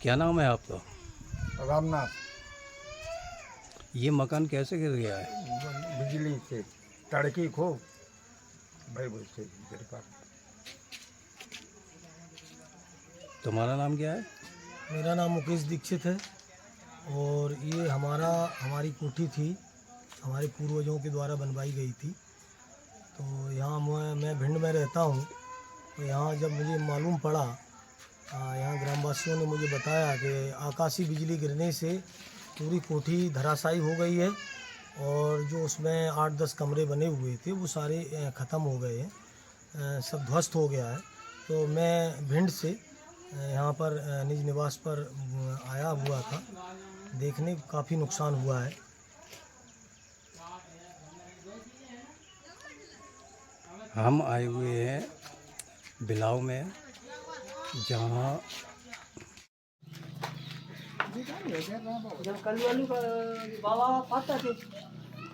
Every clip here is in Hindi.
क्या नाम है आपका? रामनाथ। ये मकान कैसे गिर गया है? बिजली से तड़की खो भाई बोलते गिर पा। तुम्हारा नाम क्या है? मेरा नाम मुकेश दीक्षित है और ये हमारी कोठी थी, हमारे पूर्वजों के द्वारा बनवाई गई थी। तो यहाँ मैं भिंड में रहता हूँ। तो यहाँ जब मुझे मालूम पड़ा, यहाँ ग्रामवासियों ने मुझे बताया कि आकाशीय बिजली गिरने से पूरी कोठी धराशायी हो गई है और जो उसमें 8-10 कमरे बने हुए थे वो सारे ख़त्म हो गए हैं, सब ध्वस्त हो गया है। तो मैं भिंड से यहाँ पर निज निवास पर आया हुआ था, देखने काफ़ी नुकसान हुआ है। हम आए हुए हैं बिलाव में, जहाँ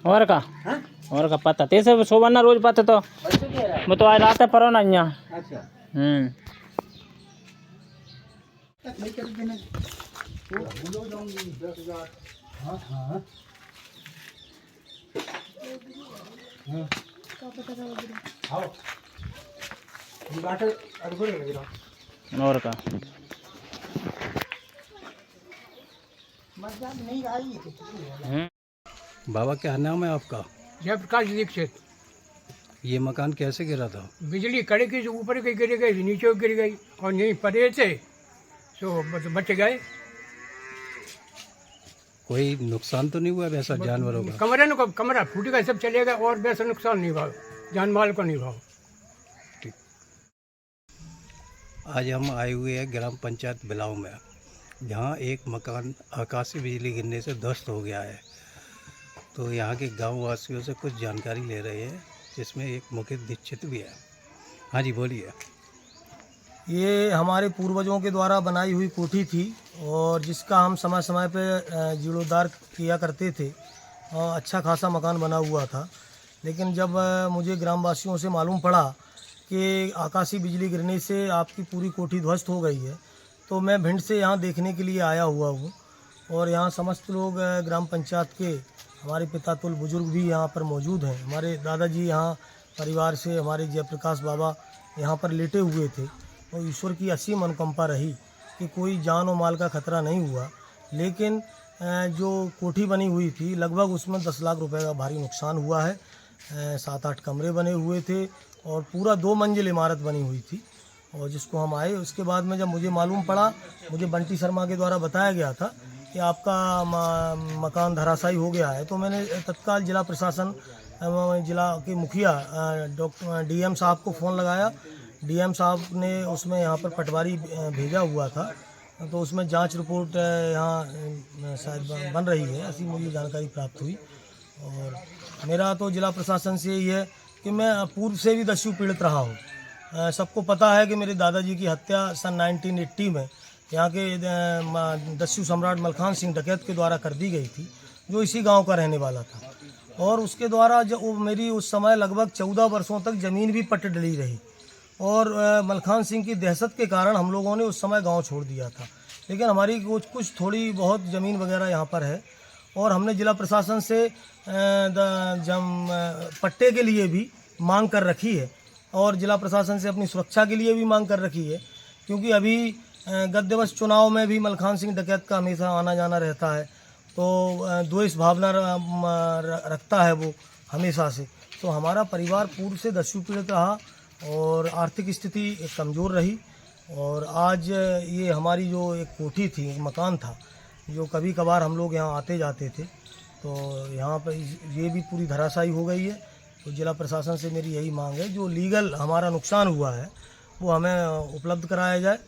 और का पता तेसे सोबना रोज पाते तो मैं तो आज रात पर ना यहाँ। और का बाबा क्या नाम है आपका? जयप्रकाश दीक्षित। ये मकान कैसे गिरा था? बिजली कड़की से ऊपर की गिर गई, नीचे गिर गई और नहीं पड़े थे तो बच गए। कोई नुकसान तो नहीं हुआ वैसा जानवरों का? कमरा फूट गया, सब चले गए और वैसा नुकसान नहीं हुआ, जान माल को नहीं हुआ। ठीक। आज हम आए हुए हैं ग्राम पंचायत बिलाव में, जहाँ एक मकान आकाशीय बिजली गिरने से ध्वस्त हो गया है। तो यहाँ के गांव वासियों से कुछ जानकारी ले रहे हैं, जिसमें एक मुकेश दीक्षित भी है। हाँ जी बोलिए। ये हमारे पूर्वजों के द्वारा बनाई हुई कोठी थी और जिसका हम समय समय पे जीर्णोद्धार किया करते थे और अच्छा खासा मकान बना हुआ था। लेकिन जब मुझे ग्रामवासियों से मालूम पड़ा कि आकाशीय बिजली गिरने से आपकी पूरी कोठी ध्वस्त हो गई है, तो मैं भिंड से यहाँ देखने के लिए आया हुआ हूँ। और यहाँ समस्त लोग ग्राम पंचायत के, हमारे पितातुल बुजुर्ग भी यहाँ पर मौजूद हैं। हमारे दादाजी यहाँ परिवार से, हमारे जयप्रकाश बाबा यहाँ पर लेटे हुए थे। तो ईश्वर की असीम अनुकंपा रही कि कोई जान और माल का खतरा नहीं हुआ। लेकिन जो कोठी बनी हुई थी लगभग उसमें 10 लाख रुपए का भारी नुकसान हुआ है। 7-8 कमरे बने हुए थे और पूरा 2 मंजिल इमारत बनी हुई थी। और जिसको हम आए, उसके बाद में जब मुझे मालूम पड़ा, मुझे बंटी शर्मा के द्वारा बताया गया था कि आपका मकान धराशायी हो गया है, तो मैंने तत्काल जिला प्रशासन, जिला के मुखिया डॉक्टर DM साहब को फ़ोन लगाया। DM साहब ने उसमें यहाँ पर पटवारी भेजा हुआ था, तो उसमें जांच रिपोर्ट यहाँ शायद बन रही है, ऐसी मुझे जानकारी प्राप्त हुई। और मेरा तो जिला प्रशासन से यही है कि मैं पूर्व से भी दस्यु पीड़ित रहा हूँ। सबको पता है कि मेरे दादाजी की हत्या सन 1980 में यहाँ के दस्यु सम्राट मलखान सिंह डकैत के द्वारा कर दी गई थी, जो इसी गांव का रहने वाला था। और उसके द्वारा जो मेरी उस समय लगभग 14 वर्षों तक ज़मीन भी पट डली रही और मलखान सिंह की दहशत के कारण हम लोगों ने उस समय गांव छोड़ दिया था। लेकिन हमारी कुछ थोड़ी बहुत ज़मीन वगैरह यहाँ पर है और हमने जिला प्रशासन से पट्टे के लिए भी मांग कर रखी है और जिला प्रशासन से अपनी सुरक्षा के लिए भी मांग कर रखी है, क्योंकि अभी गत दिवस चुनाव में भी मलखान सिंह डकैत का हमेशा आना जाना रहता है, तो द्वेष भावना रखता है वो हमेशा से। तो हमारा परिवार पूर्व से दस्यु पीड़ित रहा और आर्थिक स्थिति कमज़ोर रही। और आज ये हमारी जो एक कोठी थी, एक मकान था, जो कभी कभार हम लोग यहाँ आते जाते थे, तो यहाँ पर ये भी पूरी धराशायी हो गई है। तो जिला प्रशासन से मेरी यही मांग है, जो लीगल हमारा नुकसान हुआ है वो हमें उपलब्ध कराया जाए